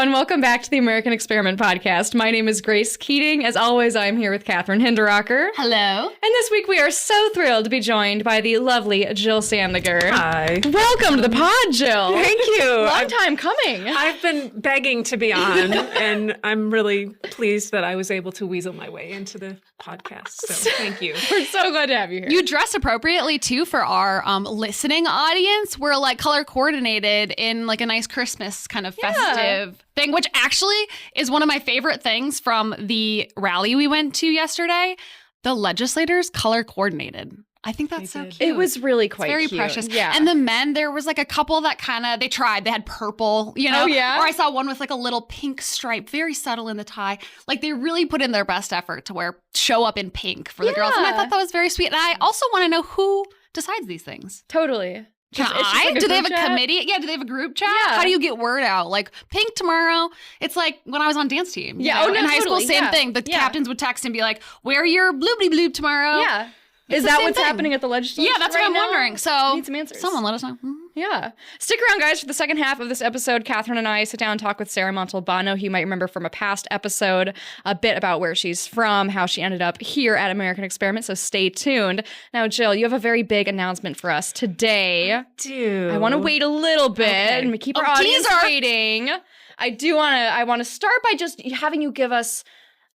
and welcome back to the American Experiment Podcast. My name is Grace Keating. As always, I'm here with Kathryn Hinderocker. Hello. And this week we are so thrilled to be joined by the lovely Jill Sandiger. Hi. Welcome to the pod, Jill. Thank you. Long time coming. I've been begging to be on, and I'm really pleased that I was able to weasel my way into the podcast. So thank you. We're so glad to have you here. You dress appropriately, too, for our listening audience. We're, color coordinated in, a nice Christmas kind of festive thing, which actually is one of my favorite things from the rally we went to yesterday. The legislators color coordinated. I think that's so cute. It was really quite very cute. precious. Yeah. And the men, there was a couple that they tried. They had purple, Oh, yeah? Or I saw one with a little pink stripe, very subtle in the tie. They really put in their best effort to show up in pink for the girls. And I thought that was very sweet. And I also want to know who decides these things. Totally. Do they have a committee? Yeah, do they have a group chat? Yeah. How do you get word out? Pink tomorrow. It's like when I was on dance team. Yeah, in high school, same thing. The Yeah. captains would text and be like, wear your bloobly bloob tomorrow. Yeah. It's Is the that same what's thing. happening at the legislature? Yeah, that's right what I'm now? wondering. So Need some answers. Someone let us know. Yeah. Stick around, guys, for the second half of this episode. Kathryn and I sit down and talk with Sarah Montalbano, who you might remember from a past episode, a bit about where she's from, how she ended up here at American Experiment, so stay tuned. Now, Jill, you have a very big announcement for us today. I want to wait a little bit and keep our audience waiting. I want to start by just having you give us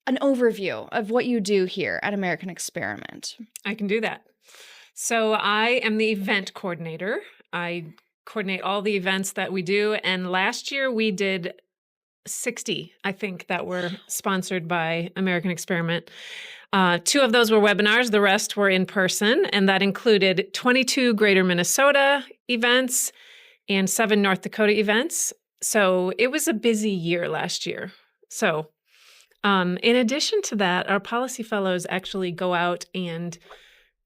an overview of what you do here at American Experiment. I can do that. So I am the event coordinator. I coordinate all the events that we do. And last year we did 60, I think, that were sponsored by American Experiment. 2 of those were webinars. The rest were in person. And that included 22 Greater Minnesota events and 7 North Dakota events. So it was a busy year last year. So in addition to that, our policy fellows actually go out and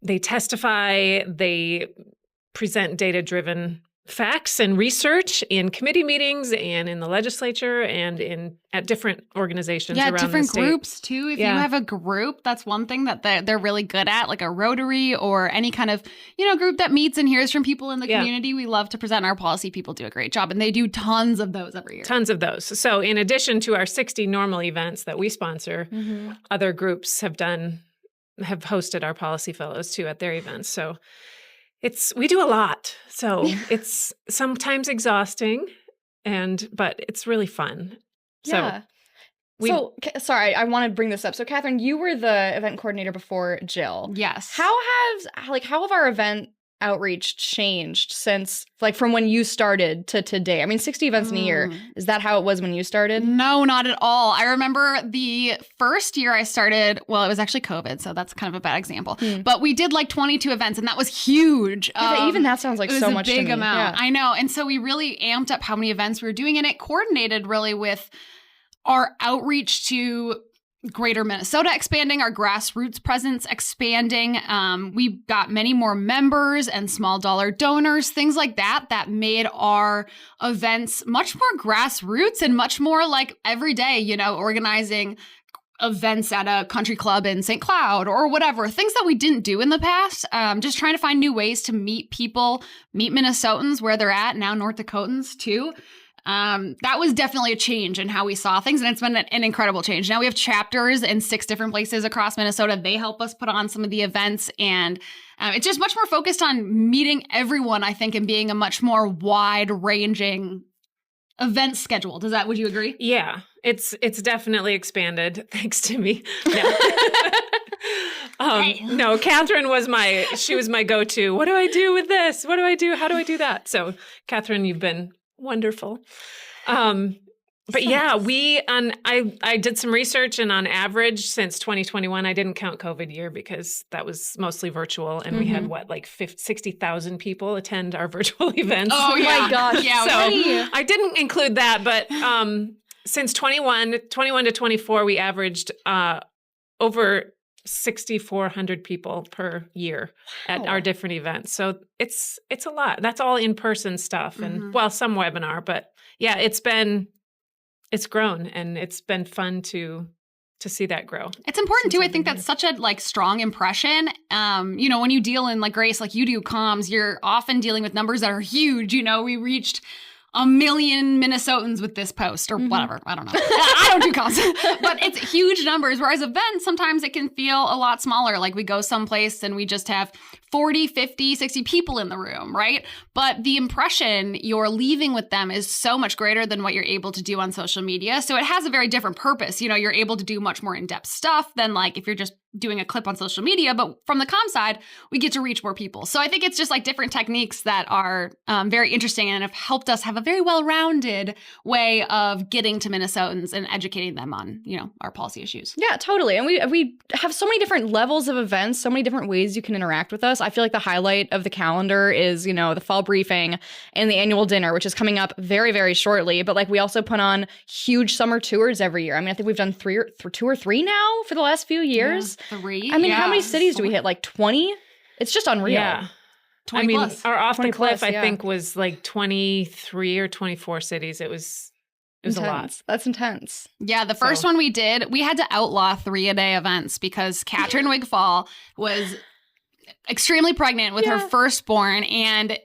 they testify, they present data-driven facts and research in committee meetings and in the legislature and at different organizations around the state. Yeah, different groups, too. If you have a group, that's one thing that they're really good at, like a Rotary or any kind of, group that meets and hears from people in the community. We love to present, and our policy people do a great job, and they do tons of those every year. Tons of those. So in addition to our 60 normal events that we sponsor, other groups have hosted our policy fellows, too, at their events. So we do a lot. So it's sometimes exhausting, but it's really fun. Yeah. Sorry, I want to bring this up. So, Kathryn, you were the event coordinator before Jill. Yes. How have our event outreach changed since, from when you started to today? I mean, 60 events in a year. Is that how it was when you started? No, not at all. I remember the first year I started, well, it was actually COVID, so that's kind of a bad example. But we did 22 events, and that was huge. Even that sounds like so much to me. It was a big amount. Yeah. I know. And so we really amped up how many events we were doing, and it coordinated really with our outreach to Greater Minnesota expanding, our grassroots presence expanding. We got many more members and small dollar donors, things like that made our events much more grassroots and much more like every day, organizing events at a country club in St. Cloud or whatever, things that we didn't do in the past. Just trying to find new ways to meet people, meet Minnesotans where they're at, now North Dakotans too. That was definitely a change in how we saw things, and it's been an incredible change. Now we have chapters in 6 different places across Minnesota. They help us put on some of the events, and it's just much more focused on meeting everyone, I think, and being a much more wide-ranging event schedule. Would you agree? Yeah, it's definitely expanded, thanks to me. No, Kathryn was my go-to. What do I do with this? What do I do? How do I do that? So, Kathryn, you've been wonderful. But yeah, I did some research, and on average since 2021, I didn't count COVID year because that was mostly virtual, and we had 60,000 people attend our virtual events. Oh my gosh. Yeah. So I didn't include that, but since 21 to 24, we averaged over 6,400 people per year at our different events. So it's a lot. That's all in-person stuff and some webinar, but yeah, it's grown, and it's been fun to see that grow. It's important too. I think that's such a strong impression. When you deal in Grace, you do comms, you're often dealing with numbers that are huge. We reached 1 million Minnesotans with this post or whatever. I don't know. I don't do counts, but it's huge numbers. Whereas events, sometimes it can feel a lot smaller. Like we go someplace and we just have 40, 50, 60 people in the room, right? But the impression you're leaving with them is so much greater than what you're able to do on social media. So it has a very different purpose. You know, you're able to do much more in-depth stuff than like if you're just doing a clip on social media. But from the comm side, we get to reach more people. So I think it's just like different techniques that are very interesting and have helped us have a very well-rounded way of getting to Minnesotans and educating them on, you know, our policy issues. Yeah, totally. And we have so many different levels of events, so many different ways you can interact with us. I feel like the highlight of the calendar is, you know, the fall briefing and the annual dinner, which is coming up very, very shortly. But like we also put on huge summer tours every year. I mean, I think we've done 2 or 3 now for the last few years. Yeah, 3. I mean, how many cities do we hit? Like 20? It's just unreal. Yeah. 20 I mean, plus. our off the 20 cliff, plus, I yeah. think, was like 23 or 24 cities. It was a lot. Intense. That's intense. Yeah, the first one we did, we had to outlaw 3-a-day events because Kathryn Wigfall was extremely pregnant with her firstborn, and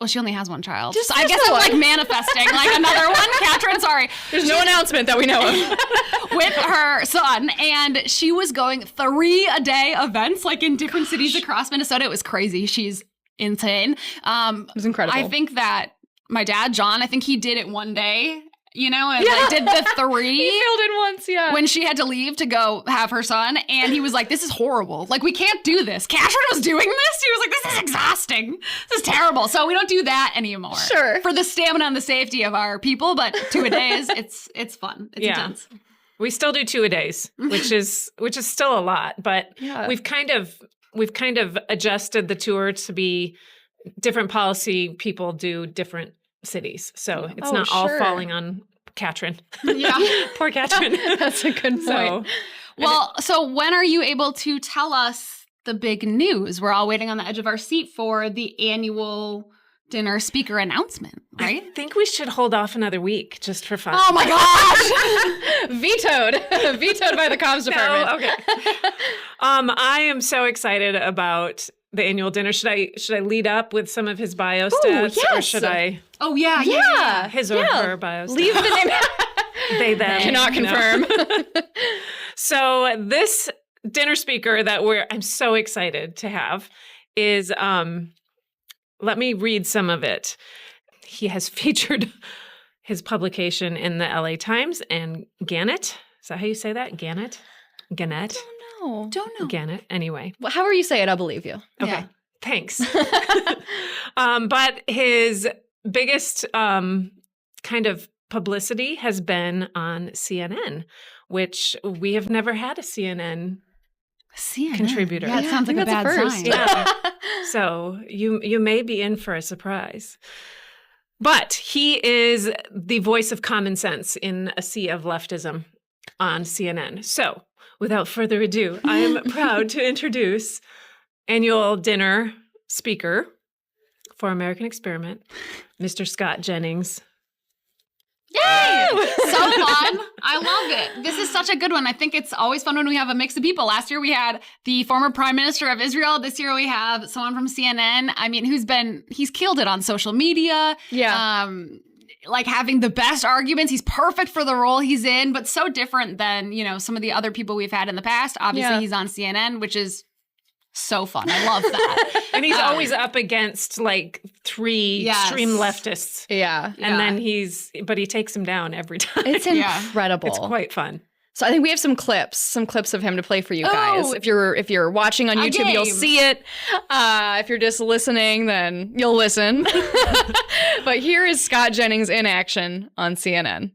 well, she only has one child. Just I guess I'm like manifesting like another one. Kathryn, sorry. There's no announcement that we know of. With her son, and she was going 3-a-day events like in different cities across Minnesota. It was crazy. She's insane. It was incredible. I think that my dad, John, I think he did it one day, you know, and like did the 3. He filled in once, yeah. When she had to leave to go have her son, and he was like, this is horrible. Like, we can't do this. Kathryn was doing this. He was like, this is exhausting. This is terrible. So we don't do that anymore. Sure. For the stamina and the safety of our people, but 2-a-days, it's fun. It's intense. We still do 2-a-days, which is still a lot, but we've kind of adjusted the tour to be different policy people do different cities. So it's not all falling on Kathryn. Yeah. Poor Kathryn. That's a good point. So when are you able to tell us the big news? We're all waiting on the edge of our seat for the annual dinner speaker announcement, right? I think we should hold off another week just for fun. Oh my gosh! Vetoed. Vetoed by the comms department. No, okay. I am so excited about the annual dinner. Should I lead up with some of his bio stats? Yes. Or should I? Oh yeah. His or her bio stats. Leave the name. They, them. Cannot confirm. So this dinner speaker that I'm so excited to have is, let me read some of it. He has featured his publication in the LA Times and Gannett. Is that how you say that? Gannett? Gannett? Don't know. Gannett. Anyway. Well, however you say it, I'll believe you. Okay. Yeah. Thanks. But his biggest kind of publicity has been on CNN, which we have never had a CNN contributor. Yeah, it sounds like a that's bad first. sign. Yeah. So you may be in for a surprise. But he is the voice of common sense in a sea of leftism on CNN. So without further ado, I am proud to introduce annual dinner speaker for American Experiment, Mr. Scott Jennings. Yay! So fun. I love it. This is such a good one. I think it's always fun when we have a mix of people. Last year we had the former Prime Minister of Israel. This year we have someone from CNN. I mean, he's killed it on social media. Yeah. Like having the best arguments. He's perfect for the role he's in, but so different than, you know, some of the other people we've had in the past. Obviously, he's on CNN, which is so fun. I love that. And he's always up against like 3 extreme leftists. Yeah. And then he takes them down every time. It's incredible. It's quite fun. So I think we have some clips of him to play for you guys. Oh. If you're watching on YouTube, you'll see it. If you're just listening, then you'll listen. But here is Scott Jennings in action on CNN.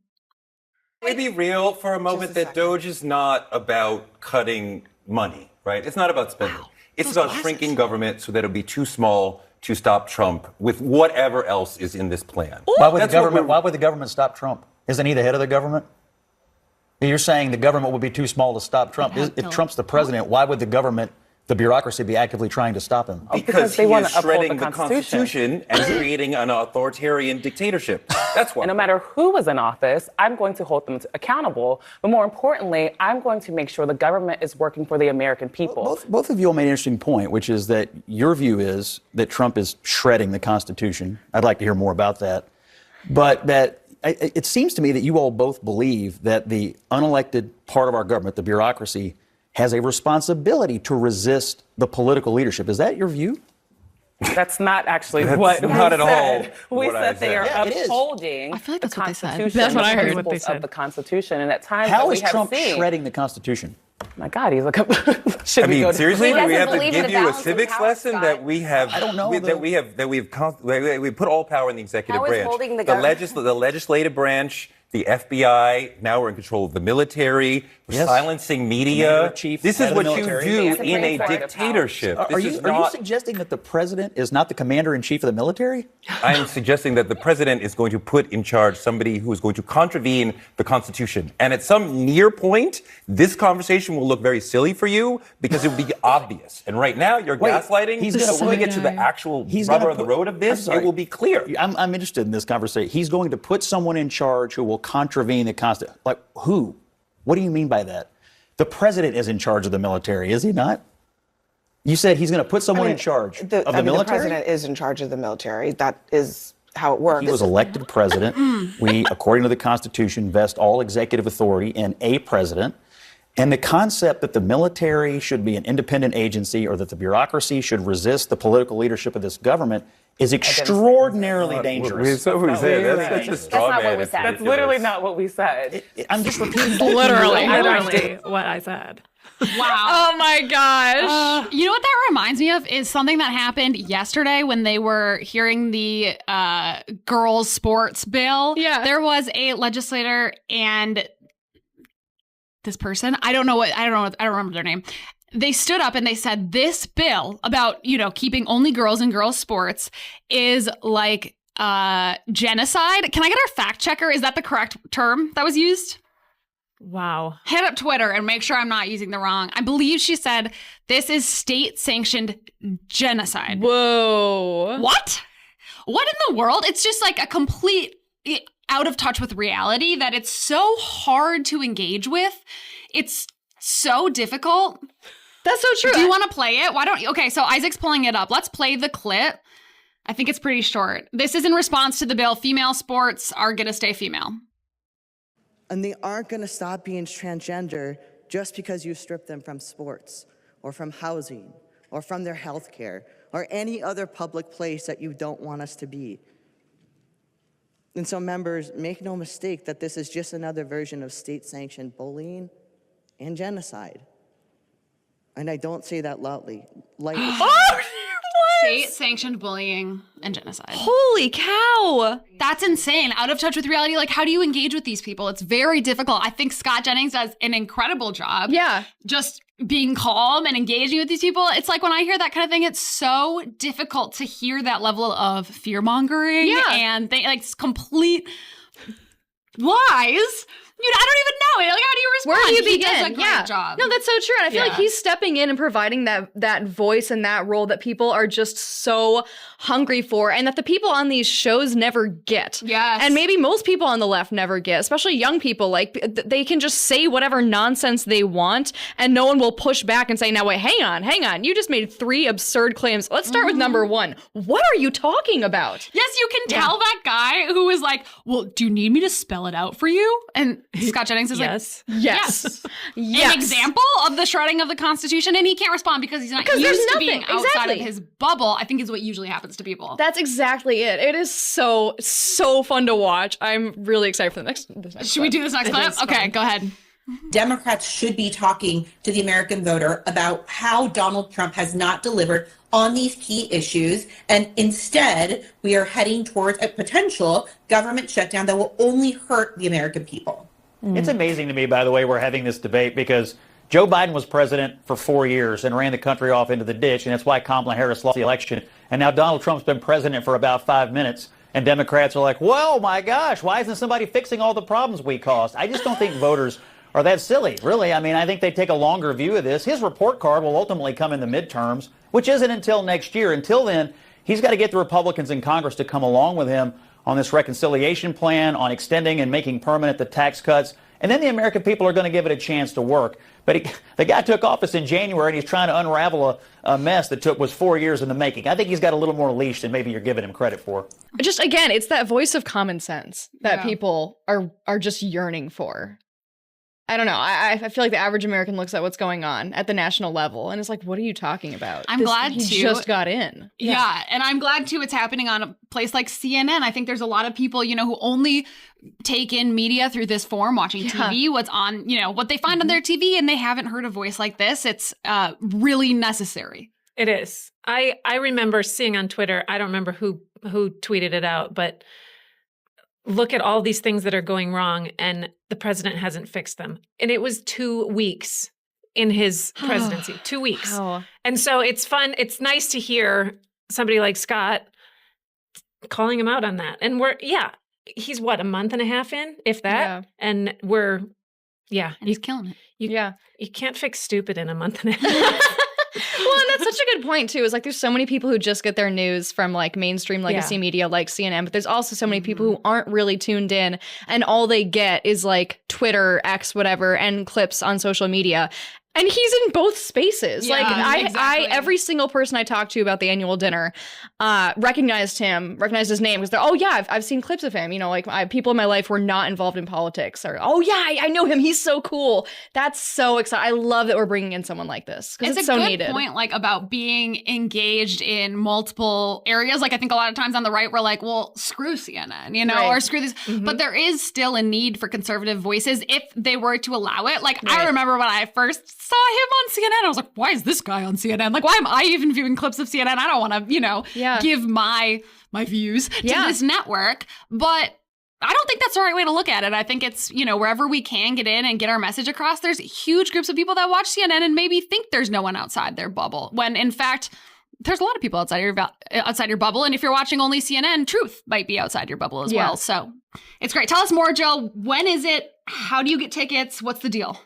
Can we be real for a moment that Doge is not about cutting money, right? It's not about spending. It's about shrinking government so that it'll be too small to stop Trump with whatever else is in this plan. Why would the government stop Trump? Isn't he the head of the government? You're saying the government would be too small to stop Trump. If Trump's the president, why would the bureaucracy be actively trying to stop him? Because he is shredding the Constitution and creating an authoritarian dictatorship. That's why. And no matter who is in office, I'm going to hold them accountable. But more importantly, I'm going to make sure the government is working for the American people. Both of you all made an interesting point, which is that your view is that Trump is shredding the Constitution. I'd like to hear more about that. But that it seems to me that you all both believe that the unelected part of our government, the bureaucracy, has a responsibility to resist the political leadership. Is that your view? That's not actually That's what not we at all said. We what I said they are said. Yeah, it is. upholding I feel like the that's what they said. Constitution, That's what the I heard. principles What they said. of the Constitution, and at times How that we is have Trump seen. shredding the Constitution? My God, he's like, should I we go mean, to- seriously, He do we doesn't have to believe in give a you a balance of civics power, lesson Scott. that we have? I don't know, we put all power in the executive How is branch. holding the The government- legislative branch, the FBI. Now we're in control of the military. We're Yes. silencing media. Commander-in-Chief, This head is of the what you military. do The in a Supreme Court of dictatorship. Are you suggesting that the president is not the commander-in-chief of the military? I am suggesting that the president is going to put in charge somebody who is going to contravene the Constitution. And at some near point, this conversation will look very silly for you because it will be obvious. And right now, you're Wait, gaslighting. he's So gonna when we put- get to the actual He's rubber gonna of the put- road of I'm this, sorry. it will be clear. I'm interested in this conversation. He's going to put someone in charge who will contravene the Constitution. Like who? What do you mean by that? The president is in charge of the military, is he not? You said he's going to put someone in charge of the military? The president is in charge of the military. That is how it works. He was elected president. We, according to the Constitution, vest all executive authority in a president. And the concept that the military should be an independent agency or that the bureaucracy should resist the political leadership of this government is extraordinarily dangerous. That's what we said. That's a straw not what man. we It's said. That's ridiculous. literally not what we said. I'm just repeating. Literally. Literally what I said. Wow. Oh my gosh. You know what that reminds me of is something that happened yesterday when they were hearing the girls' sports bill. Yeah. There was a legislator and this person, I don't remember their name. They stood up and they said this bill about, keeping only girls in girls' sports is like genocide. Can I get our fact checker? Is that the correct term that was used? Wow. Hit up Twitter and make sure I'm not using the wrong. I believe she said this is state-sanctioned genocide. Whoa. What? What in the world? It's just like a complete out of touch with reality that it's so hard to engage with. It's so difficult. That's so true. Do you want to play it? Why don't you? Okay, so Isaac's pulling it up. Let's play the clip. I think it's pretty short. This is in response to the bill. Female sports are going to stay female. And they aren't going to stop being transgender just because you strip them from sports or from housing or from their health care or any other public place that you don't want us to be. And so, members, make no mistake that this is just another version of state-sanctioned bullying and genocide. And I don't say that lightly. State-sanctioned bullying and genocide. Holy cow. That's insane. Out of touch with reality. Like, how do you engage with these people? It's very difficult. I think Scott Jennings does an incredible job. Yeah. Just being calm and engaging with these people. It's like when I hear that kind of thing, it's so difficult to hear that level of fear mongering. Yeah. And they complete lies. I don't even know. Like, how do you respond? Where do you He begin? does a great job. No, that's so true. And I feel like Yeah. he's stepping in and providing that voice and that role that people are just so hungry for and that the people on these shows never get. Yes. And maybe most people on the left never get, especially young people. Like, they can just say whatever nonsense they want and no one will push back and say, now wait, hang on. You just made 3 absurd claims. Let's start with number 1. What are you talking about? Yes, you can tell that guy who was like, well, do you need me to spell it out for you? And Scott Jennings is Yes. Yes. Yes. an example of the shredding of the Constitution, and he can't respond because he's not Because used there's to being nothing. outside Exactly. of his bubble, I think is what usually happens to people. That's exactly it. It is so fun to watch. I'm really excited for the next Should we do this next clip? Okay, go ahead. Democrats should be talking to the American voter about how Donald Trump has not delivered on these key issues. And instead, we are heading towards a potential government shutdown that will only hurt the American people. It's amazing to me, by the way, we're having this debate because Joe Biden was president for 4 years and ran the country off into the ditch, and that's why Kamala Harris lost the election. And now Donald Trump's been president for about 5 minutes, and Democrats are like, well, my gosh, why isn't somebody fixing all the problems we caused? I just don't think voters are that silly, really. I mean, I think they take a longer view of this. His report card will ultimately come in the midterms, which isn't until next year. Until then, he's got to get the Republicans in Congress to come along with him on this reconciliation plan, on extending and making permanent the tax cuts. And then the American people are going to give it a chance to work. But the guy took office in January, and he's trying to unravel a mess that was 4 years in the making. I think he's got a little more leash than maybe you're giving him credit for. Just, again, it's that voice of common sense that people are just yearning for. I don't know. I feel like the average American looks at what's going on at the national level and is like, what are you talking about? I'm glad he too. just got in. Yeah. And I'm glad too it's happening on a place like CNN. I think there's a lot of people, who only take in media through this form, watching TV, what's on, what they find on their TV, and they haven't heard a voice like this. It's really necessary. It is. I remember seeing on Twitter, I don't remember who tweeted it out, but look at all these things that are going wrong and the president hasn't fixed them. And it was 2 weeks in his presidency, 2 weeks. Wow. And so it's fun. It's nice to hear somebody like Scott calling him out on that. And he's what, a month and a half in, if that? Yeah. And And he's killing it. You can't fix stupid in a month and a half. Well, and that's such a good point, too, is like there's so many people who just get their news from like mainstream legacy media like CNN, but there's also so many people who aren't really tuned in, and all they get is like Twitter, X, whatever, and clips on social media. And he's in both spaces. Yeah, exactly. Every single person I talked to about the annual dinner recognized his name, because they're, I've seen clips of him. People in my life were not involved in politics, or, I know him. He's so cool. That's so exciting. I love that we're bringing in someone like this, because it's so needed. It's a good point, like, about being engaged in multiple areas. Like, I think a lot of times on the right, we're like, well, screw CNN, right. or screw this. But there is still a need for conservative voices if they were to allow it. Like, I remember when I first saw him on CNN, I was like, why is this guy on CNN? Like, why am I even viewing clips of CNN? I don't want to, give my views to this network. But I don't think that's the right way to look at it. I think it's, wherever we can get in and get our message across, there's huge groups of people that watch CNN and maybe think there's no one outside their bubble, when in fact, there's a lot of people outside your bubble. And if you're watching only CNN, truth might be outside your bubble as well. So it's great. Tell us more, Jill. When is it? How do you get tickets? What's the deal?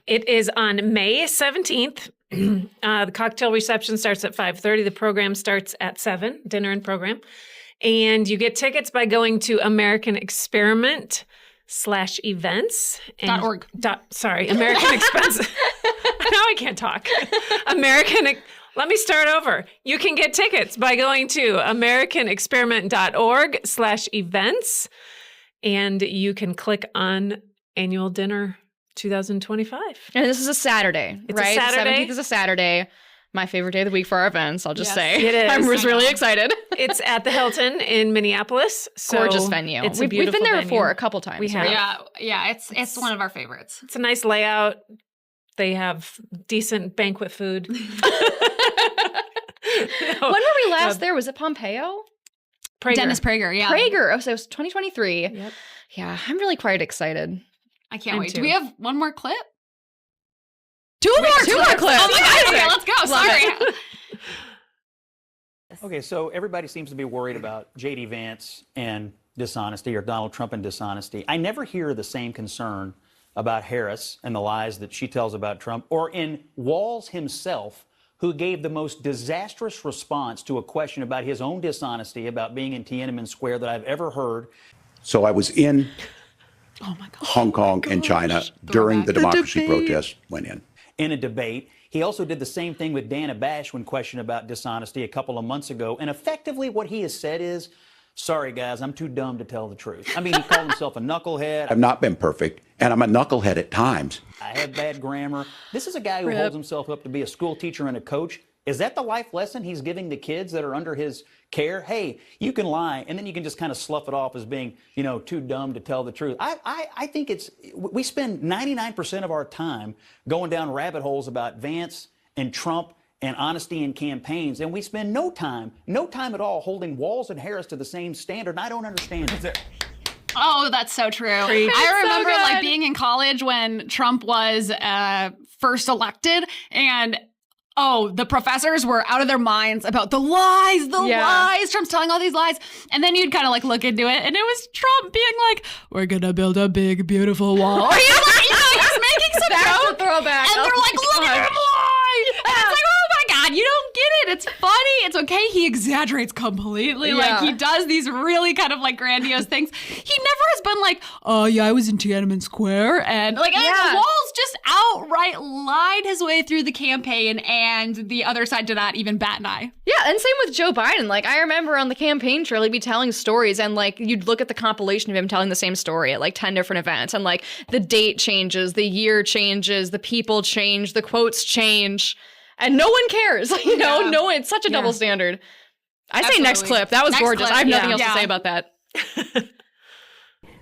It is on May 17th. The cocktail reception starts at 5:30. The program starts at 7, dinner and program. And you get tickets by going to American Experiment /events. .org. American Expense. Now I can't talk. Let me start over. You can get tickets by going to americanexperiment.org /events. And you can click on annual dinner 2025. And this is a Saturday, It's right? a Saturday. The 17th is a Saturday. My favorite day of the week for our events, I'll just say. It is. I was really excited. It's at the Hilton in Minneapolis. So Gorgeous venue. We've We've been there before a couple times. We have. right? Yeah, it's one of our favorites. It's a nice layout. They have decent banquet food. When were we last there? Was it Pompeo? Prager. Dennis Prager, yeah. Prager. Oh, so it was 2023. Yep. Yeah, I'm really quite excited. I can't I'm wait. too. Do we have one more clip? Two more clips. Oh my God. Okay, let's go. Sorry. Okay, so everybody seems to be worried about J.D. Vance and dishonesty, or Donald Trump and dishonesty. I never hear the same concern about Harris and the lies that she tells about Trump, or in Walz himself, who gave the most disastrous response to a question about his own dishonesty about being in Tiananmen Square that I've ever heard. So I was in Hong Kong and China during the democracy protest, went in a debate. He also did the same thing with Dana Bash when questioned about dishonesty a couple of months ago. And effectively what he has said is, sorry, guys, I'm too dumb to tell the truth. I mean, he called himself a knucklehead. I've not been perfect, and I'm a knucklehead at times. I have bad grammar. This is a guy who holds himself up to be a school teacher and a coach. Is that the life lesson he's giving the kids that are under his care? Hey, you can lie, and then you can just kind of slough it off as being, too dumb to tell the truth. I think we spend 99% of our time going down rabbit holes about Vance and Trump and honesty in campaigns, and we spend no time at all holding Walz and Harris to the same standard, and I don't understand it. Oh, that's so true. I remember being in college when Trump was first elected, and the professors were out of their minds about the lies. Trump's telling all these lies. And then you'd kind of look into it, and it was Trump being like, we're going to build a big, beautiful wall. Or he was making some joke. Throwback. And they're like, look at him lie. And it's like, oh my God, you don't get it. it's funny. It's okay. He exaggerates completely. Like, he does these really kind of like grandiose things. He never has been like, oh yeah, I was in Tiananmen Square. And like, Walz just outright lied his way through the campaign, and the other side did not even bat an eye. Yeah, and same with Joe Biden. Like, I remember on the campaign trail, he'd be telling stories, and like, you'd look at the compilation of him telling the same story at like 10 different events, and like, the date changes, the year changes, the people change, the quotes change, and no one cares. You know, no one, it's such a double standard. I say next clip. That was gorgeous. I have nothing else to say about that.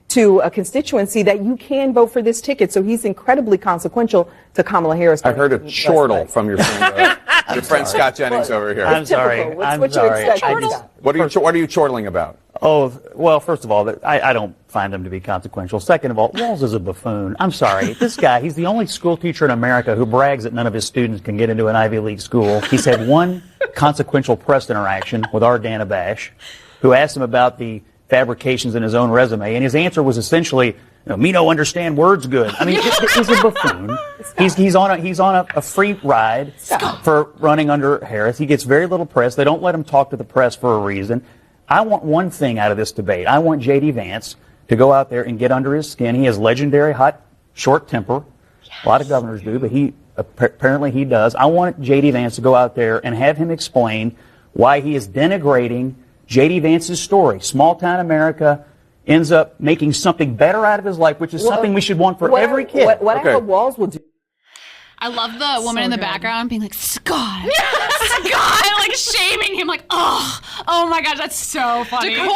To a constituency that you can vote for this ticket. So he's incredibly consequential to Kamala Harris. I heard a chortle from your friend Scott Jennings over here. I'm sorry. What are you chortling about? Oh, well, first of all, I don't find him to be consequential. Second of all, Walz is a buffoon. I'm sorry. This guy, he's the only school teacher in America who brags that none of his students can get into an Ivy League school. He's had one consequential press interaction with our Dana Bash, who asked him about the fabrications in his own resume, and his answer was essentially, me no understand words good. I mean, he's a buffoon. He's on a free ride for running under Harris. He gets very little press. They don't let him talk to the press for a reason. I want one thing out of this debate. I want J.D. Vance to go out there and get under his skin. He has legendary hot, short temper. A lot of governors do, but apparently he does. I want J.D. Vance to go out there and have him explain why he is denigrating J.D. Vance's story. Small town America ends up making something better out of his life, which is something we should want for every kid. What I hope Walz will do. I love the woman in the background being like, Scott, Scott, like shaming him, like, oh my gosh, that's so funny. Decorum,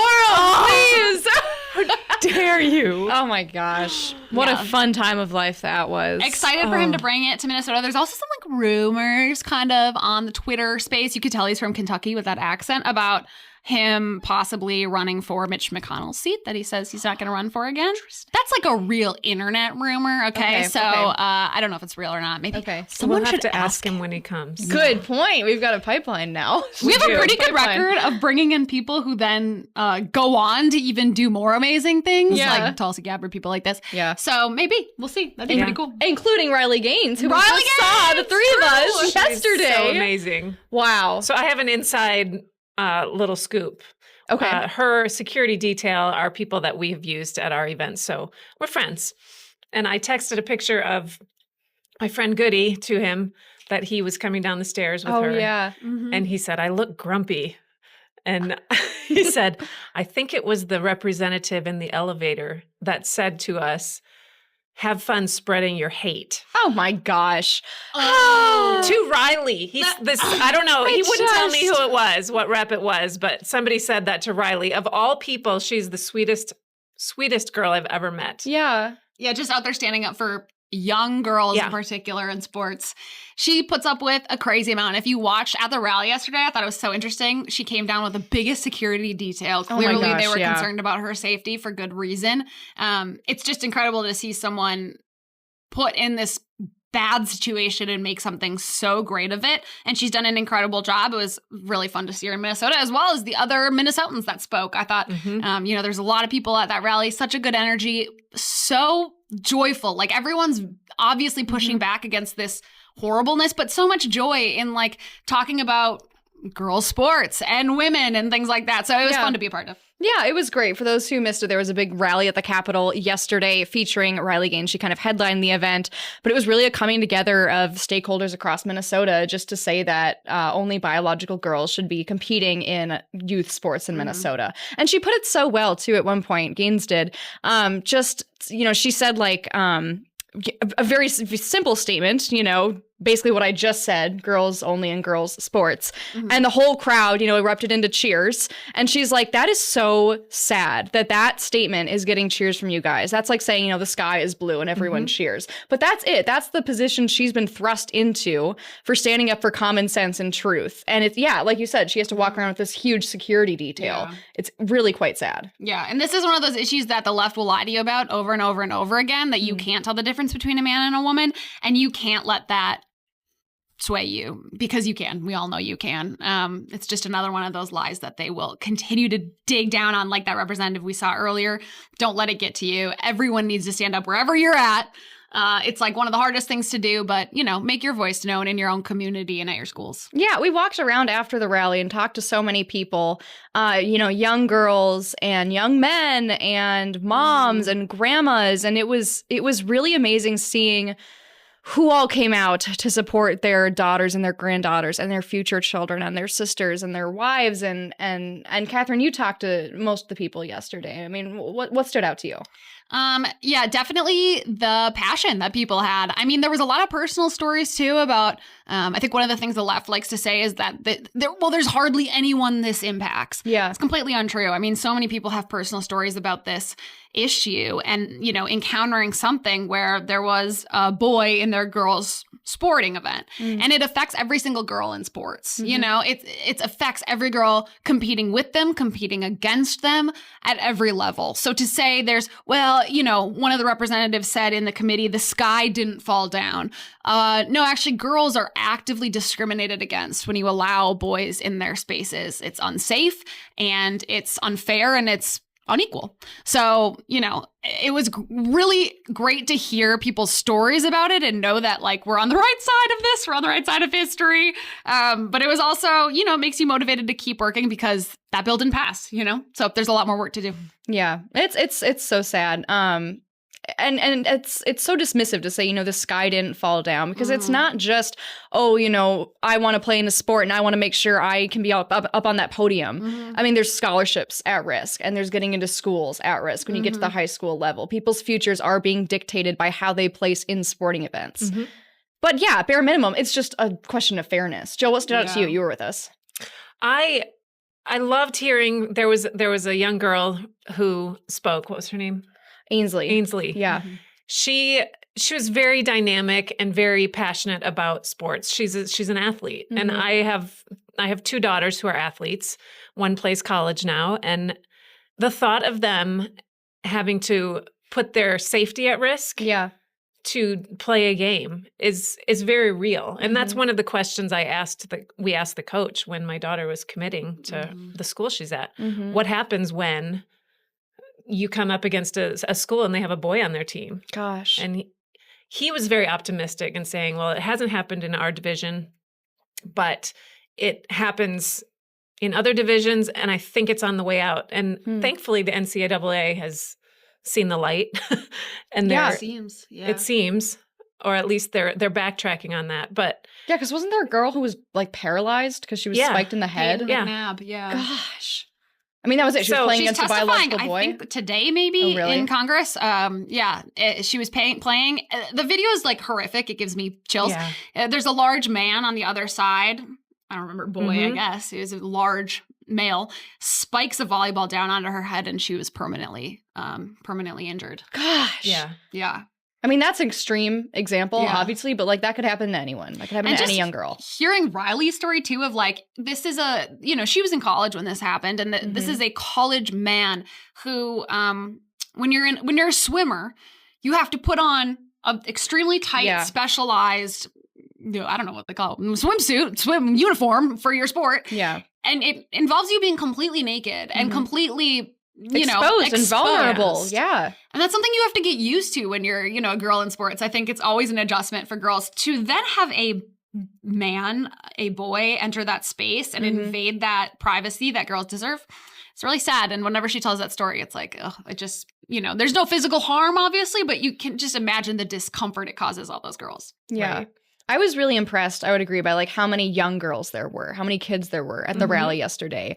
please. How dare you? Oh my gosh. What a fun time of life that was. Excited for him to bring it to Minnesota. There's also some like rumors kind of on the Twitter space. You could tell he's from Kentucky with that accent about him possibly running for Mitch McConnell's seat that he says he's not going to run for again. That's like a real internet rumor, okay? I don't know if it's real or not. Maybe someone we'll have should to ask him when he comes. Good point. We've got a pipeline now. We have a pretty good record of bringing in people who then go on to even do more amazing things, like Tulsi Gabbard, people like this. Yeah. So maybe. We'll see. That'd be pretty cool. Including Riley Gaines, who we just saw the three of us yesterday. So amazing. Wow. So I have an inside little scoop. Okay. Her security detail are people that we have used at our events, so we're friends. And I texted a picture of my friend Goody to him that he was coming down the stairs with her. Oh, yeah. Mm-hmm. And he said, I look grumpy. And he said, I think it was the representative in the elevator that said to us, have fun spreading your hate. Oh my gosh. To Riley. I don't know. He wouldn't tell me who it was, what rep it was, but somebody said that to Riley. Of all people, she's the sweetest girl I've ever met. Yeah. Yeah, just out there standing up for young girls in particular in sports. She puts up with a crazy amount. If you watched at the rally yesterday, I thought it was so interesting. She came down with the biggest security detail. Clearly, they were concerned about her safety for good reason. It's just incredible to see someone put in this bad situation and make something so great of it. And she's done an incredible job. It was really fun to see her in Minnesota, as well as the other Minnesotans that spoke. I thought, there's a lot of people at that rally, such a good energy, so joyful. Like, everyone's obviously pushing back against this horribleness, but so much joy in like talking about girls' sports and women and things like that. So it was fun to be a part of. Yeah, it was great. For those who missed it, there was a big rally at the Capitol yesterday featuring Riley Gaines. She kind of headlined the event, but it was really a coming together of stakeholders across Minnesota just to say that only biological girls should be competing in youth sports in Minnesota. And she put it so well, too, at one point, Gaines did. She said, like, a very simple statement, basically what I just said, girls only in girls sports. And the whole crowd, erupted into cheers. And she's like, that is so sad that statement is getting cheers from you guys. That's like saying, the sky is blue and everyone cheers. But that's it. That's the position she's been thrust into for standing up for common sense and truth. And it's, like you said, she has to walk around with this huge security detail. Yeah. It's really quite sad. Yeah. And this is one of those issues that the left will lie to you about over and over and over again, that you can't tell the difference between a man and a woman. And you can't let that sway you, because you can. We all know you can. It's just another one of those lies that they will continue to dig down on, like that representative we saw earlier. Don't let it get to you. Everyone needs to stand up wherever you're at It's like one of the hardest things to do, but, make your voice known in your own community and at your schools. Yeah, we walked around after the rally and talked to so many people, young girls and young men and moms and grandmas. And it was really amazing seeing who all came out to support their daughters and their granddaughters and their future children and their sisters and their wives. And Kathryn, you talked to most of the people yesterday. I mean, what stood out to you? Yeah, definitely the passion that people had. I mean, there was a lot of personal stories too about, I think one of the things the left likes to say is that there's hardly anyone this impacts. Yeah. It's completely untrue. I mean, so many people have personal stories about this issue and, encountering something where there was a boy in their girls' sporting event and it affects every single girl in sports. It affects every girl competing with them, competing against them at every level. So to say one of the representatives said in the committee, the sky didn't fall down. No, actually, girls are actively discriminated against when you allow boys in their spaces. It's unsafe and it's unfair and it's unequal. So, it was really great to hear people's stories about it and know that we're on the right side of this, we're on the right side of history. But it was also, it makes you motivated to keep working because that bill didn't pass, so there's a lot more work to do. Yeah, it's so sad. And it's so dismissive to say, the sky didn't fall down because it's not just, I want to play in a sport and I want to make sure I can be up on that podium. I mean, there's scholarships at risk and there's getting into schools at risk when you get to the high school level. People's futures are being dictated by how they place in sporting events. But yeah, bare minimum, it's just a question of fairness. Jill, what stood out to you? You were with us. I loved hearing there was a young girl who spoke. What was her name? Ainsley. Yeah. She was very dynamic and very passionate about sports. She's an athlete. And I have two daughters who are athletes. One plays college now. And the thought of them having to put their safety at risk to play a game is very real. And that's one of the questions we asked the coach when my daughter was committing to the school she's at. What happens when you come up against a school and they have a boy on their team? Gosh. And he was very optimistic and saying, well, it hasn't happened in our division, but it happens in other divisions, and I think it's on the way out. And thankfully, the NCAA has seen the light. And it seems, or at least they're backtracking on that. But yeah, because wasn't there a girl who was paralyzed because she was spiked in the head? Yeah. Gosh. I mean, that was it. She was playing against a biological boy. I think today, maybe, in Congress. She was playing. The video is horrific. It gives me chills. Yeah. There's a large man on the other side. I don't remember boy, I guess. He was a large male. Spikes a volleyball down onto her head, and she was permanently injured. Gosh. Yeah. I mean, that's an extreme example, obviously, but that could happen to anyone. That could happen to any young girl. Hearing Riley's story too of this is she was in college when this happened, and this is a college man who, when you're a swimmer, you have to put on an extremely tight, specialized, I don't know what they call it, swimsuit, swim uniform for your sport. Yeah, and it involves you being completely naked and completely exposed and vulnerable. Yeah. And that's something you have to get used to when you're, a girl in sports. I think it's always an adjustment for girls to then have a boy enter that space and invade that privacy that girls deserve. It's really sad. And whenever she tells that story, it's there's no physical harm, obviously, but you can just imagine the discomfort it causes all those girls. Yeah. Right? I was really impressed, I would agree, by how many young girls there were, how many kids there were at the rally yesterday.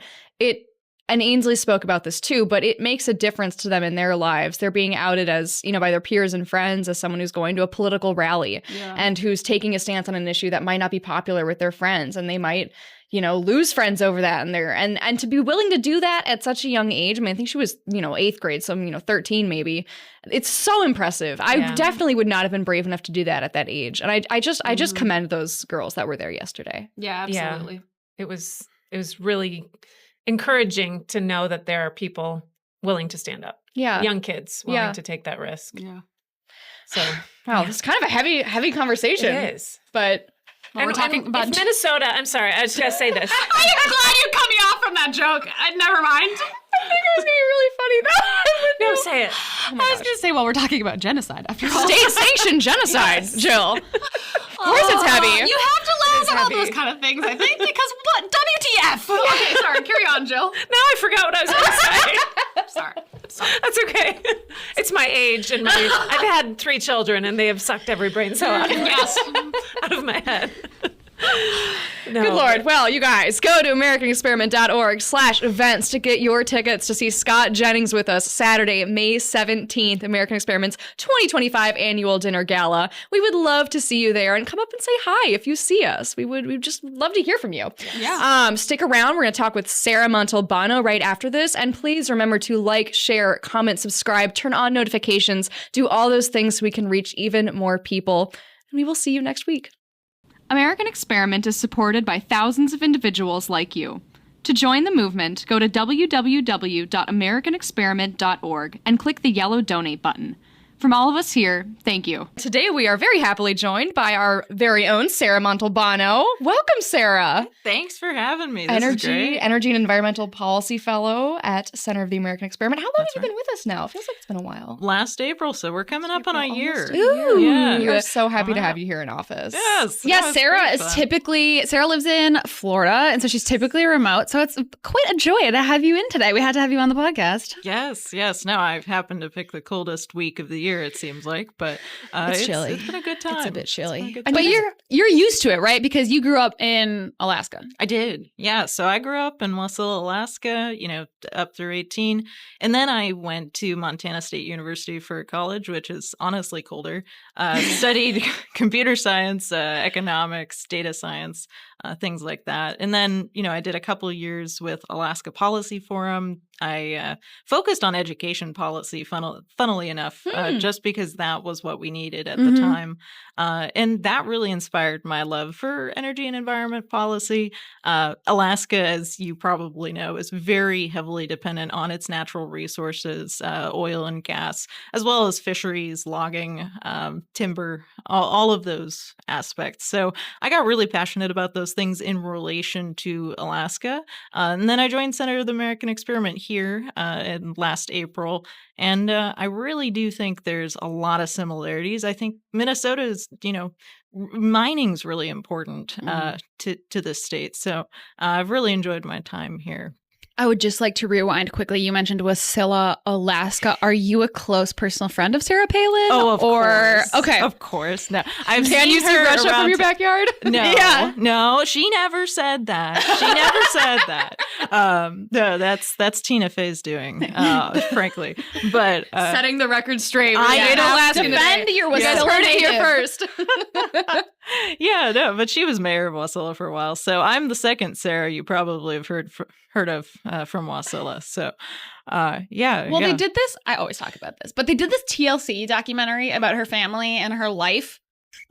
And Ainsley spoke about this too, but it makes a difference to them in their lives. They're being outed as, by their peers and friends as someone who's going to a political rally and who's taking a stance on an issue that might not be popular with their friends. And they might, lose friends over that. And to be willing to do that at such a young age, I mean, I think she was, 8th grade, so, 13 maybe. It's so impressive. I definitely would not have been brave enough to do that at that age. And I just commend those girls that were there yesterday. Yeah, absolutely. Yeah. It was really encouraging to know that there are people willing to stand up. Yeah. Young kids willing to take that risk. Yeah. So, wow, it's kind of a heavy conversation. It is. But we're talking about Minnesota. I'm sorry. I just got to say this. I'm glad you cut me off from that joke. Never mind. was gonna be really funny though. No, say it. I was going to say, well, we're talking about genocide after all. State-sanctioned genocide, Jill. Of course it's heavy. You have to laugh about heavy. those kind of things, I think, because what? WTF? Okay, sorry. Carry on, Jill. Now I forgot what I was going to say. Sorry. That's okay. It's my age and I've had 3 children and they have sucked every brain cell out of my head. No. Good Lord. Well, you guys, go to americanexperiment.org/events to get your tickets to see Scott Jennings with us Saturday, May 17th, American Experiment's 2025 annual dinner gala. We would love to see you there and come up and say hi if you see us. We'd just love to hear from you. Yeah. Stick around. We're going to talk with Sarah Montalbano right after this. And please remember to like, share, comment, subscribe, turn on notifications, do all those things so we can reach even more people. And we will see you next week. American Experiment is supported by thousands of individuals like you. To join the movement, go to www.americanexperiment.org and click the yellow donate button. From all of us here, thank you. Today we are very happily joined by our very own Sarah Montalbano. Welcome, Sarah. Thanks for having me. This is great. Energy and Environmental Policy Fellow at Center of the American Experiment. How long have you been with us now? It feels like it's been a while. Last April, so we're coming up on a year. Ooh, Yeah. we are so happy to have you here in office. Yes. Yeah, that was Sarah great is fun. Sarah lives in Florida, and so she's typically remote. So it's quite a joy to have you in today. We had to have you on the podcast. Yes. No, I've happened to pick the coldest week of the year, it seems like, but It's chilly. It's been a good time. It's a bit chilly. good But time. you're used to it, right? Because you grew up in Alaska. I did. Yeah. So I grew up in Wasilla, Alaska, up through 18. And then I went to Montana State University for college, which is honestly colder. Studied computer science, economics, data science, things like that. And then, I did a couple of years with Alaska Policy Forum. I focused on education policy, funnily enough, just because that was what we needed at the time. And that really inspired my love for energy and environment policy. Alaska, as you probably know, is very heavily dependent on its natural resources, oil and gas, as well as fisheries, logging, timber, all of those aspects. So I got really passionate about those things in relation to Alaska. And then I joined Center of the American Experiment here in last April. And I really do think there's a lot of similarities. I think Minnesota is, mining's really important to this state. So I've really enjoyed my time here. I would just like to rewind quickly. You mentioned Wasilla, Alaska. Are you a close personal friend of Sarah Palin? Oh, of course. Okay. Of course. No. Can you see Russia from your backyard? No. Yeah. No, she never said that. No, that's Tina Fey's doing, frankly. But Setting the record straight. Defend your Wasilla heard it here native. first. yeah, no, but she was mayor of Wasilla for a while. So I'm the second Sarah you probably have heard of from Wasilla. So, yeah. Well, they did this. I always talk about this, but they did this TLC documentary about her family and her life.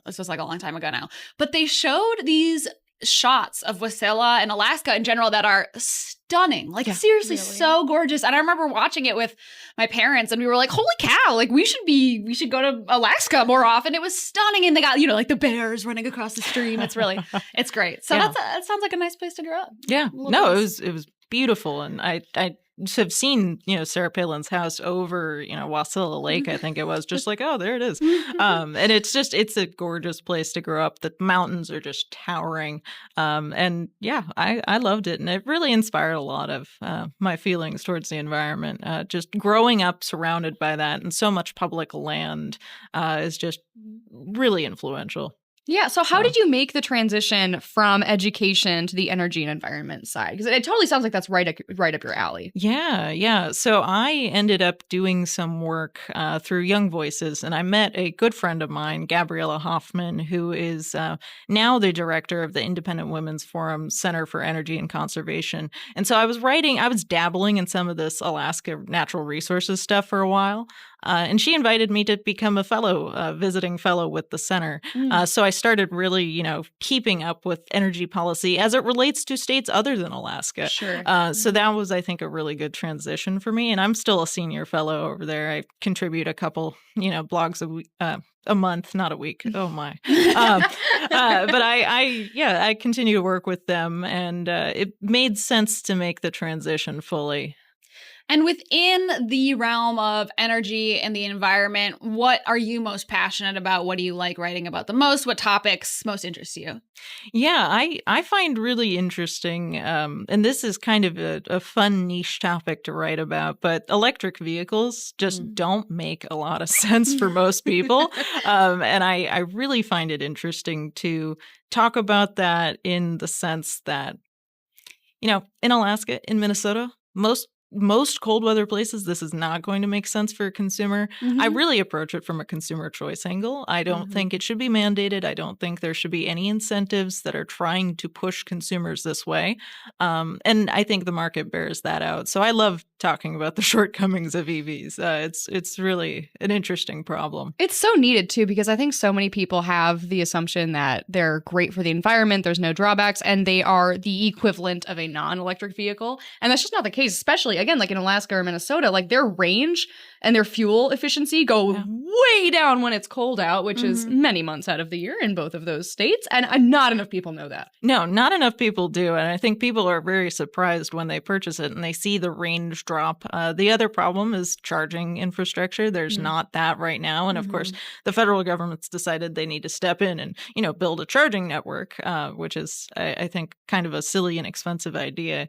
This was like a long time ago now. But they showed these shots of Wasilla and Alaska in general that are stunning. Like, seriously, so gorgeous. And I remember watching it with my parents and we were like, holy cow, like we should go to Alaska more often. It was stunning. And they got, like the bears running across the stream. It's it's great. So that sounds like a nice place to grow up. Yeah. No, it was beautiful. And I have seen, Sarah Palin's house over, Wasilla Lake, I think it was, just like, oh, there it is. And it's a gorgeous place to grow up. The mountains are just towering. And yeah, I loved it. And it really inspired a lot of my feelings towards the environment. Just growing up surrounded by that and so much public land is just really influential. Yeah. So how did you make the transition from education to the energy and environment side? Because it totally sounds like that's right up your alley. Yeah. So I ended up doing some work through Young Voices, and I met a good friend of mine, Gabriella Hoffman, who is now the director of the Independent Women's Forum Center for Energy and Conservation. And so I was dabbling in some of this Alaska natural resources stuff for a while. And she invited me to become a visiting fellow with the center. So I started really, keeping up with energy policy as it relates to states other than Alaska. Sure. So that was, I think, a really good transition for me. And I'm still a senior fellow over there. I contribute a couple, blogs a month, not a week. Oh my. But I continue to work with them, and it made sense to make the transition fully. And within the realm of energy and the environment, what are you most passionate about? What do you like writing about the most? What topics most interest you? Yeah, I find really interesting, and this is kind of a fun niche topic to write about, but electric vehicles just don't make a lot of sense for most people. And I really find it interesting to talk about that in the sense that, in Alaska, in Minnesota, most cold weather places, this is not going to make sense for a consumer. I really approach it from a consumer choice angle. I don't think it should be mandated. I don't think there should be any incentives that are trying to push consumers this way. And I think the market bears that out. So I love talking about the shortcomings of EVs. It's really an interesting problem. It's so needed too, because I think so many people have the assumption that they're great for the environment, there's no drawbacks, and they are the equivalent of a non-electric vehicle. And that's just not the case, especially, again, like in Alaska or Minnesota, like their range and their fuel efficiency go way down when it's cold out, which is many months out of the year in both of those states. And not enough people know that. No, not enough people do. And I think people are very surprised when they purchase it and they see the range drop. The other problem is charging infrastructure. There's not that right now. And of course, the federal government's decided they need to step in and, build a charging network, which is, I think, kind of a silly and expensive idea.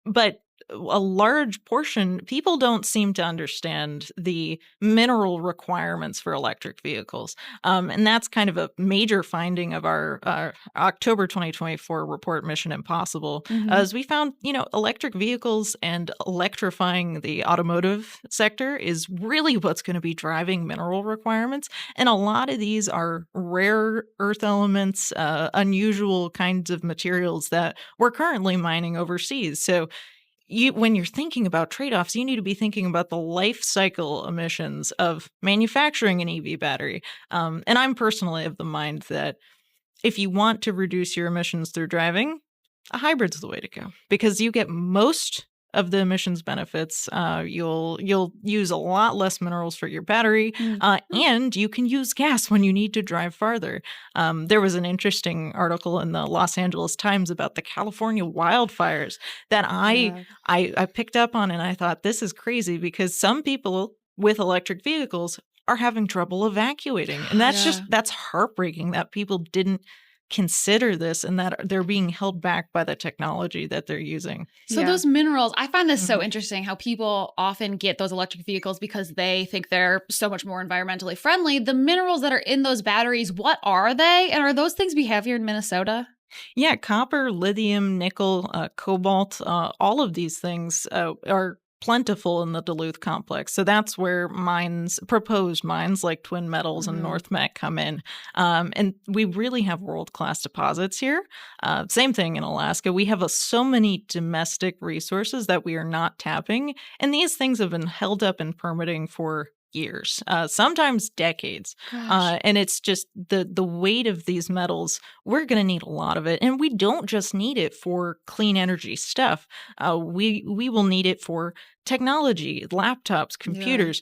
But a large portion, people don't seem to understand the mineral requirements for electric vehicles. And that's kind of a major finding of our October 2024 report, Mission Impossible, as we found, electric vehicles and electrifying the automotive sector is really what's going to be driving mineral requirements. And a lot of these are rare earth elements, unusual kinds of materials that we're currently mining overseas. So when you're thinking about trade-offs, you need to be thinking about the life cycle emissions of manufacturing an EV battery. And I'm personally of the mind that if you want to reduce your emissions through driving, a hybrid's the way to go because you get most of the emissions benefits. You'll use a lot less minerals for your battery, and you can use gas when you need to drive farther. There was an interesting article in the Los Angeles Times about the California wildfires that I picked up on, and I thought this is crazy because some people with electric vehicles are having trouble evacuating, and that's heartbreaking that people didn't consider this and that they're being held back by the technology that they're using. So those minerals, I find this so interesting how people often get those electric vehicles because they think they're so much more environmentally friendly. The minerals that are in those batteries, what are they? And are those things we have here in Minnesota? Yeah, copper, lithium, nickel, cobalt, all of these things are plentiful in the Duluth complex. So that's where proposed mines like Twin Metals and North Met come in. And we really have world-class deposits here. Same thing in Alaska. We have so many domestic resources that we are not tapping. And these things have been held up in permitting for years, sometimes decades. And it's just the weight of these metals, we're going to need a lot of it. And we don't just need it for clean energy stuff. We will need it for technology, laptops, computers,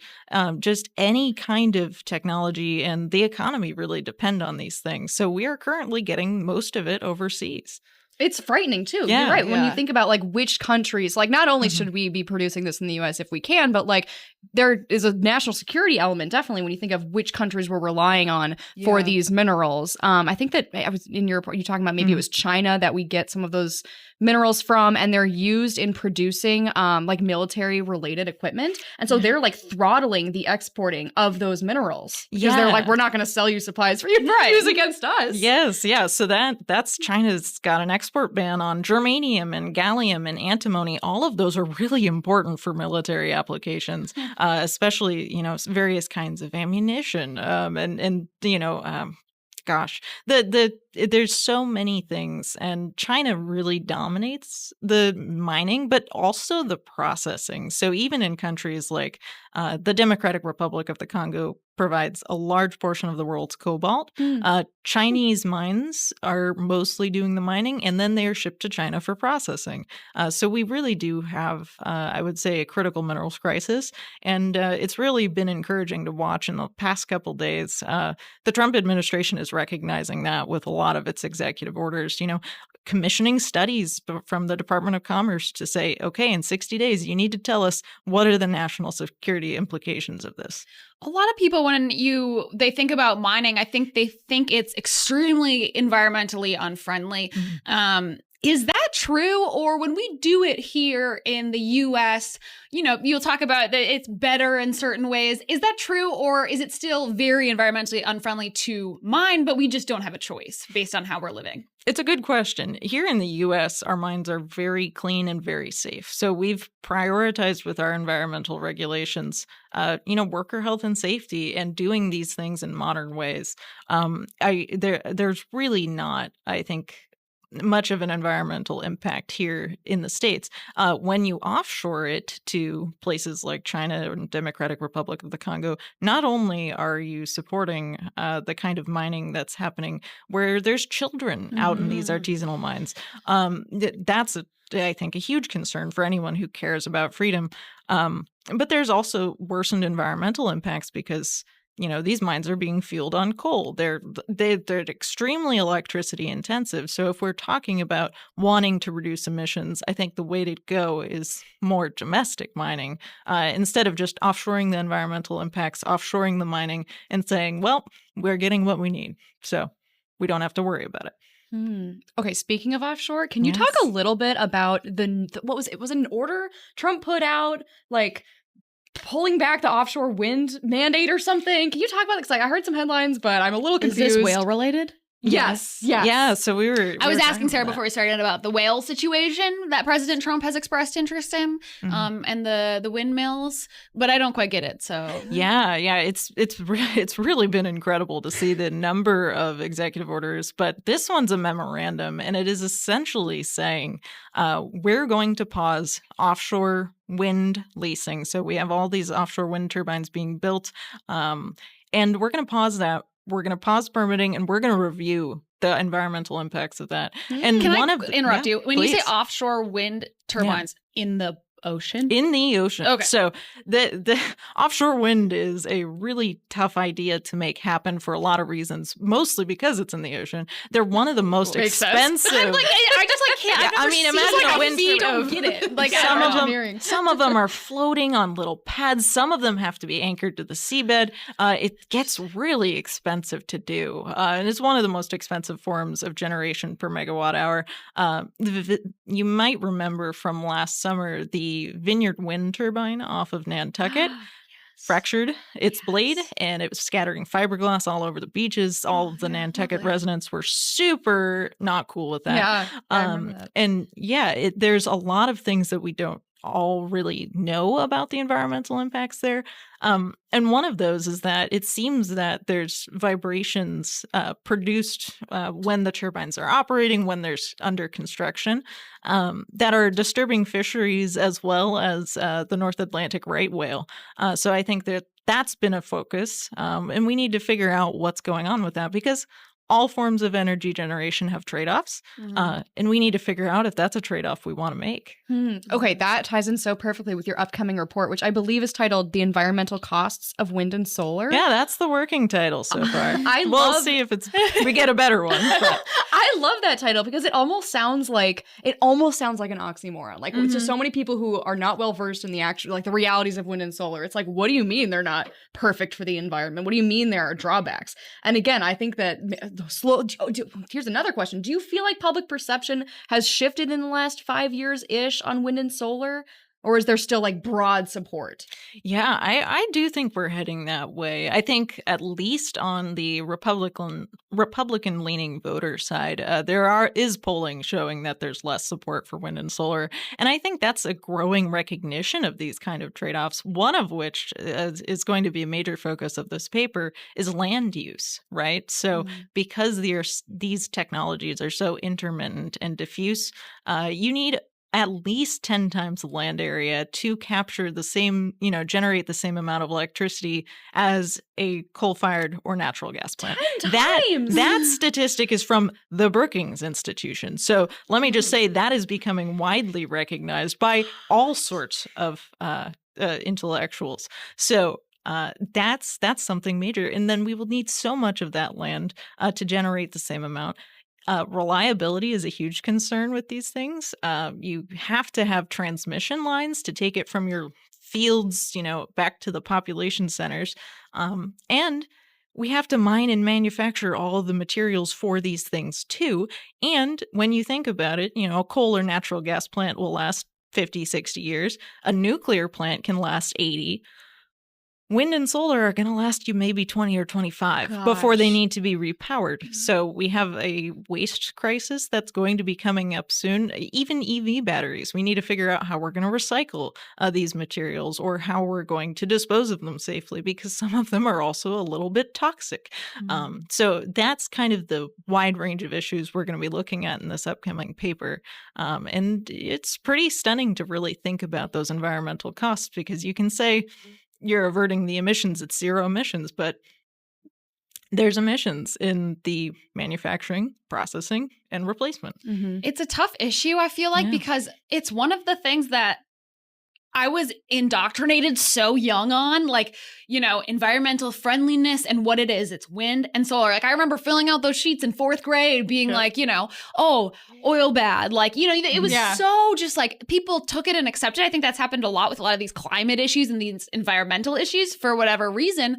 just any kind of technology, and the economy really depend on these things. So we are currently getting most of it overseas. It's frightening too. Yeah, You're right. When you think about like which countries, like not only should we be producing this in the US if we can, but like there is a national security element definitely when you think of which countries we're relying on for these minerals. I think that I was in your report, you talking about maybe it was China that we get some of those minerals from, and they're used in producing like military related equipment. And so they're like throttling the exporting of those minerals because they're like, we're not going to sell you supplies for you to use against us. Yes. Yeah. So that's China's got an export ban on germanium and gallium and antimony. All of those are really important for military applications, especially, various kinds of ammunition there's so many things, and China really dominates the mining, but also the processing. So even in countries like the Democratic Republic of the Congo provides a large portion of the world's cobalt. Chinese mines are mostly doing the mining, and then they are shipped to China for processing. So we really do have, I would say, a critical minerals crisis. And it's really been encouraging to watch in the past couple days. The Trump administration is recognizing that with a lot of its executive orders. commissioning studies from the Department of Commerce to say, okay, in 60 days, you need to tell us what are the national security implications of this. A lot of people, when they think about mining, I think they think it's extremely environmentally unfriendly. Is that true? Or when we do it here in the US, you'll talk about that it's better in certain ways. Is that true? Or is it still very environmentally unfriendly to mine, but we just don't have a choice based on how we're living? It's a good question. Here in the US, our mines are very clean and very safe. So we've prioritized with our environmental regulations, worker health and safety and doing these things in modern ways. There's really not, I think, much of an environmental impact here in the States. When you offshore it to places like China and Democratic Republic of the Congo, not only are you supporting the kind of mining that's happening where there's children out in these artisanal mines, that's I think, a huge concern for anyone who cares about freedom. But there's also worsened environmental impacts because these mines are being fueled on coal. They're extremely electricity intensive. So if we're talking about wanting to reduce emissions, I think the way to go is more domestic mining instead of just offshoring the environmental impacts, offshoring the mining and saying, well, we're getting what we need. So we don't have to worry about it. Okay, speaking of offshore, can you talk a little bit about what was it? Was it an order Trump put out, like pulling back the offshore wind mandate or something? Can you talk about it? Because I heard some headlines, but I'm a little confused. Is this whale related? Yes. Yeah, so I was asking Sarah before we started about the whale situation that President Trump has expressed interest in, and the windmills, but I don't quite get it. So yeah, it's really been incredible to see the number of executive orders. But this one's a memorandum, and it is essentially saying we're going to pause offshore wind leasing. So we have all these offshore wind turbines being built, and we're going to pause that. We're going to pause permitting, and we're going to review the environmental impacts of that. And Can I interrupt you? When you say offshore wind turbines in the ocean? In the ocean. Okay. So the offshore wind is a really tough idea to make happen for a lot of reasons, mostly because it's in the ocean. They're one of the most expensive. I'm like, I just can't. Imagine a wind turbine. Don't get it. Like some of them are floating on little pads. Some of them have to be anchored to the seabed. It gets really expensive to do, and it's one of the most expensive forms of generation per megawatt hour. You might remember from last summer the Vineyard wind turbine off of Nantucket fractured its blade, and it was scattering fiberglass all over the beaches. All of the Nantucket residents were super not cool with that. Yeah, I remember that. And there's a lot of things that we don't all really know about the environmental impacts there. And one of those is that it seems that there's vibrations produced when the turbines are operating, when there's under construction, that are disturbing fisheries as well as the North Atlantic right whale. So I think that's been a focus, and we need to figure out what's going on with that because all forms of energy generation have trade-offs, and we need to figure out if that's a trade-off we want to make. Okay, that ties in so perfectly with your upcoming report, which I believe is titled The Environmental Costs of Wind and Solar. Yeah, that's the working title so far. We'll see if we get a better one. But. I love that title because it almost sounds like an oxymoron. Like to so many people who are not well versed in the actual, like the realities of wind and solar. It's like, what do you mean they're not perfect for the environment? What do you mean there are drawbacks? And again, I think that here's another question. Do you feel like public perception has shifted in the last 5 years-ish on wind and solar? Or is there still like broad support? Yeah, I do think we're heading that way. I think at least on the Republican-leaning voter side, there is polling showing that there's less support for wind and solar. And I think that's a growing recognition of these kind of trade-offs, one of which is going to be a major focus of this paper is land use, right? So because these technologies are so intermittent and diffuse, you need at least 10 times the land area to capture the same, generate the same amount of electricity as a coal-fired or natural gas plant. 10 times! That statistic is from the Brookings Institution. So let me just say that is becoming widely recognized by all sorts of intellectuals. So that's something major. And then we will need so much of that land to generate the same amount. Reliability is a huge concern with these things. You have to have transmission lines to take it from your fields, back to the population centers. And we have to mine and manufacture all of the materials for these things too. And when you think about it, a coal or natural gas plant will last 50, 60 years. A nuclear plant can last 80. Wind and solar are going to last you maybe 20 or 25 before they need to be repowered. So we have a waste crisis that's going to be coming up soon. Even EV batteries, we need to figure out how we're going to recycle these materials or how we're going to dispose of them safely, because some of them are also a little bit toxic. So that's kind of the wide range of issues we're going to be looking at in this upcoming paper. And it's pretty stunning to really think about those environmental costs, because you can say, you're averting the emissions, it's zero emissions, but there's emissions in the manufacturing, processing, and replacement. It's a tough issue, I feel like, because it's one of the things that I was indoctrinated so young on, like, environmental friendliness and what it is. It's wind and solar. Like, I remember filling out those sheets in 4th grade being like, oh, oil bad. Like, it was so just like people took it and accepted it. I think that's happened a lot with a lot of these climate issues and these environmental issues for whatever reason.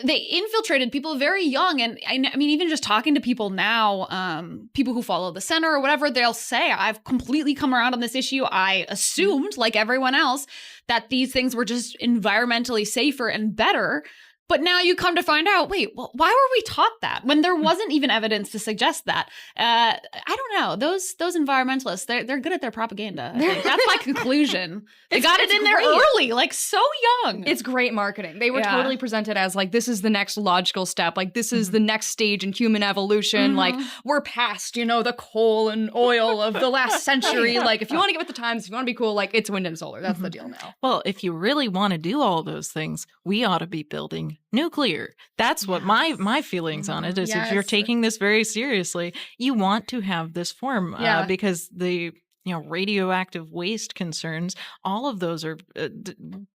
They infiltrated people very young. And I mean, even just talking to people now, people who follow the center or whatever, they'll say, I've completely come around on this issue. I assumed, like everyone else, that these things were just environmentally safer and better. But now you come to find out, wait, well, why were we taught that when there wasn't even evidence to suggest that? I don't know. Those environmentalists, they're good at their propaganda. I think. That's my conclusion. They got it in there early, like so young. It's great marketing. They were totally presented as like, this is the next logical step. Like, this is the next stage in human evolution. Like, we're past, the coal and oil of the last century. Like, if you want to get with the times, if you want to be cool, like, it's wind and solar. That's the deal now. Well, if you really want to do all those things, we ought to be building nuclear. That's what my feelings on it is. If you're taking this very seriously, you want to have this form because the radioactive waste concerns, all of those are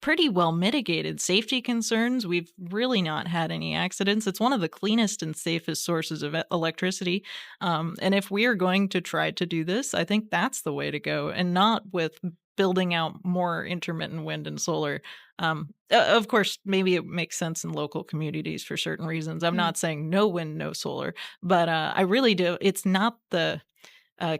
pretty well mitigated. Safety concerns, we've really not had any accidents. It's one of the cleanest and safest sources of electricity. And if we are going to try to do this, I think that's the way to go, and not with building out more intermittent wind and solar. Of course, maybe it makes sense in local communities for certain reasons. I'm not saying no wind, no solar, but I really do. It's not the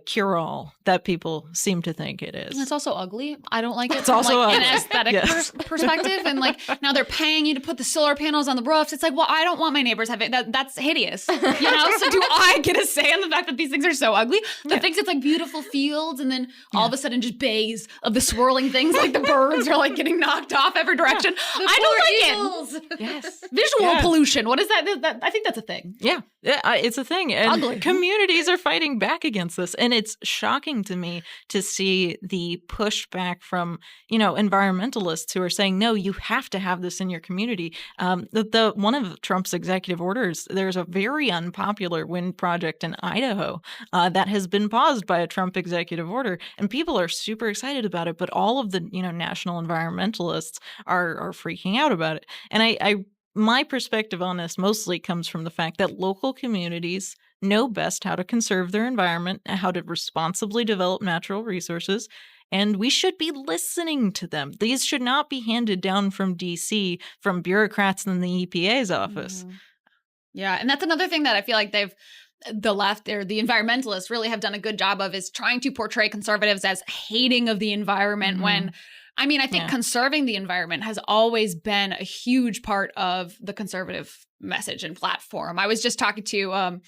cure-all that people seem to think it is. It's also ugly. I don't like it It's from also like an ugly. aesthetic Yes. perspective. And like now they're paying you to put the solar panels on the roofs. It's like, well, I don't want my neighbors having that. That's hideous. So do I get a say in the fact that these things are so ugly? The things it's like beautiful fields, and then all of a sudden just bays of the swirling things, like the birds are like getting knocked off every direction. I don't like it. Yes. Visual pollution. What is that? I think that's a thing. Yeah, it's a thing. And Ugly. communities are fighting back against this. And it's shocking to me to see the pushback from, environmentalists who are saying, no, you have to have this in your community. The one of Trump's executive orders, there's a very unpopular wind project in Idaho that has been paused by a Trump executive order. And people are super excited about it. But all of the, national environmentalists are freaking out about it. And my perspective on this mostly comes from the fact that local communities know best how to conserve their environment, how to responsibly develop natural resources, and we should be listening to them. These should not be handed down from DC, from bureaucrats in the EPA's office. Yeah, and that's another thing that I feel like the left or the environmentalists really have done a good job of, is trying to portray conservatives as hating of the environment when, I think conserving the environment has always been a huge part of the conservative message and platform. I was just talking to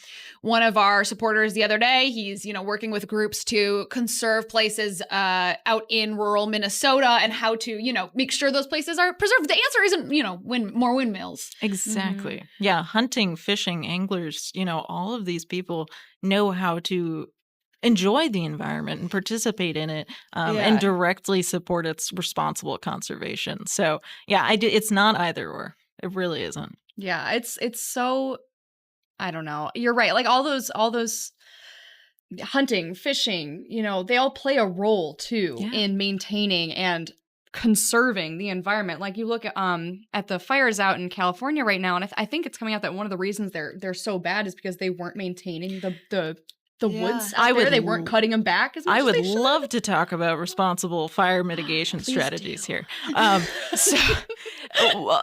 one of our supporters the other day. He's, working with groups to conserve places out in rural Minnesota and how to, make sure those places are preserved. The answer isn't, more windmills. Exactly. Yeah. Hunting, fishing, anglers, all of these people know how to enjoy the environment and participate in it and directly support its responsible conservation. So it's not either or. It really isn't. Yeah, it's so, I don't know. You're right. Like all those hunting, fishing, they all play a role too in maintaining and conserving the environment. Like you look at the fires out in California right now, and I think it's coming out that one of the reasons they're so bad is because they weren't maintaining the the woods I out there. would They weren't cutting them back as much I as would they should. love to talk about responsible fire mitigation strategies here. So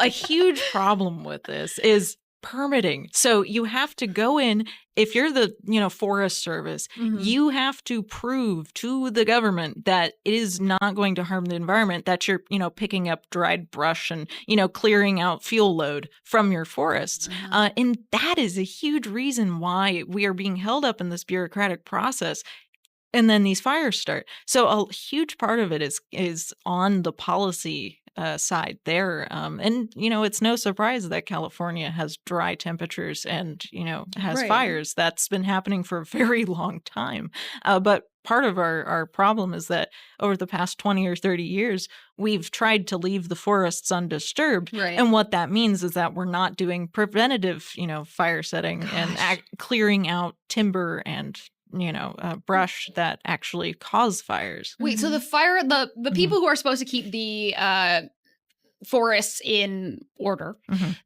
a huge problem with this is permitting. So you have to go in, if you're the, Forest Service, you have to prove to the government that it is not going to harm the environment, that you're, picking up dried brush and, clearing out fuel load from your forests. And that is a huge reason why we are being held up in this bureaucratic process. And then these fires start. So a huge part of it is on the policy side there. And, it's no surprise that California has dry temperatures and, has fires. That's been happening for a very long time. But part of our problem is that over the past 20 or 30 years, we've tried to leave the forests undisturbed. Right. And what that means is that we're not doing preventative, fire setting and clearing out timber and brush that actually cause fires. Wait, so the fire, the people who are supposed to keep the forests in order,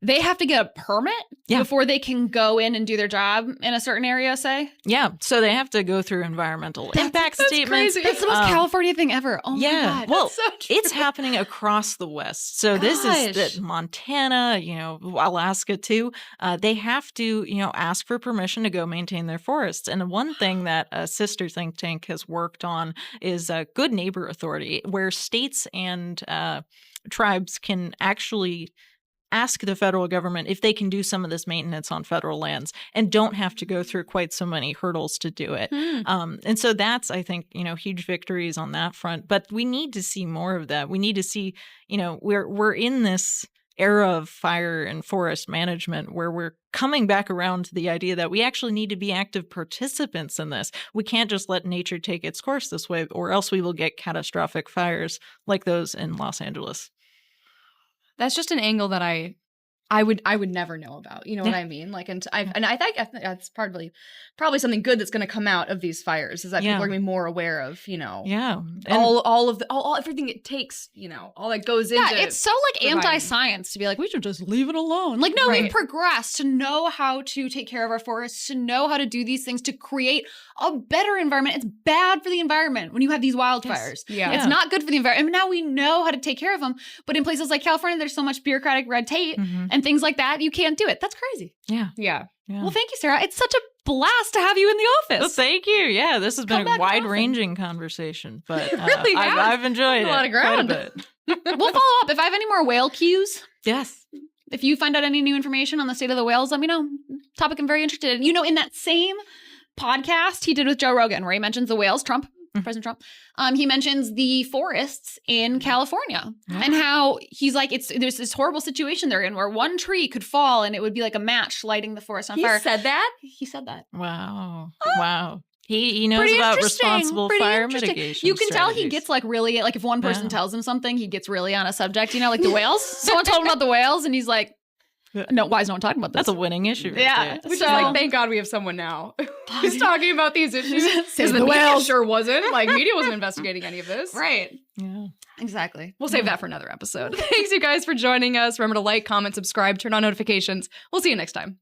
they have to get a permit before they can go in and do their job in a certain area, say? Yeah, so they have to go through environmental impact statements. Crazy. That's the most California thing ever. Oh my God. Well, that's so it's happening across the West. So this is Montana, Alaska too. They have to, ask for permission to go maintain their forests. And one thing that a sister think tank has worked on is a Good Neighbor Authority, where states and tribes can actually ask the federal government if they can do some of this maintenance on federal lands and don't have to go through quite so many hurdles to do it. And so that's, I think, huge victories on that front. But we need to see more of that. We need to see, we're in this era of fire and forest management where we're coming back around to the idea that we actually need to be active participants in this. We can't just let nature take its course this way, or else we will get catastrophic fires like those in Los Angeles. That's just an angle that I would never know about. You know what I mean? Like, and I think that's probably something good that's going to come out of these fires is that people are going to be more aware of, all everything it takes, all that goes into. Yeah, it's so like anti-science to be like, we should just leave it alone. Like, no, we've progressed to know how to take care of our forests, to know how to do these things, to create a better environment. It's bad for the environment when you have these wildfires. Yeah. It's not good for the environment. And now we know how to take care of them. But in places like California, there's so much bureaucratic red tape and things like that. You can't do it. That's crazy. Yeah. Well, thank you, Sarah. It's such a blast to have you in the office. Well, thank you. Yeah, this has been a wide-ranging conversation, but really I've enjoyed it. A lot of ground. Quite a bit. We'll follow up. If I have any more whale cues. Yes. If you find out any new information on the state of the whales, let me know. Topic I'm very interested in. In that same podcast he did with Joe Rogan, where he mentions the whales, President Trump, he mentions the forests in California and how he's like, there's this horrible situation they're in where one tree could fall and it would be like a match lighting the forest on fire. He said that? He said that. Wow. Wow. He knows about responsible fire mitigation. You can tell he gets like really, like if one person tells him something, he gets really on a subject, like the whales. Someone told him about the whales and he's like, no, why is no one talking about this? That's a winning issue. Which is like, thank God we have someone now who's talking about these issues. Because the media sure wasn't. Like, media wasn't investigating any of this. Right. Yeah. Exactly. We'll save that for another episode. Thanks, you guys, for joining us. Remember to like, comment, subscribe, turn on notifications. We'll see you next time.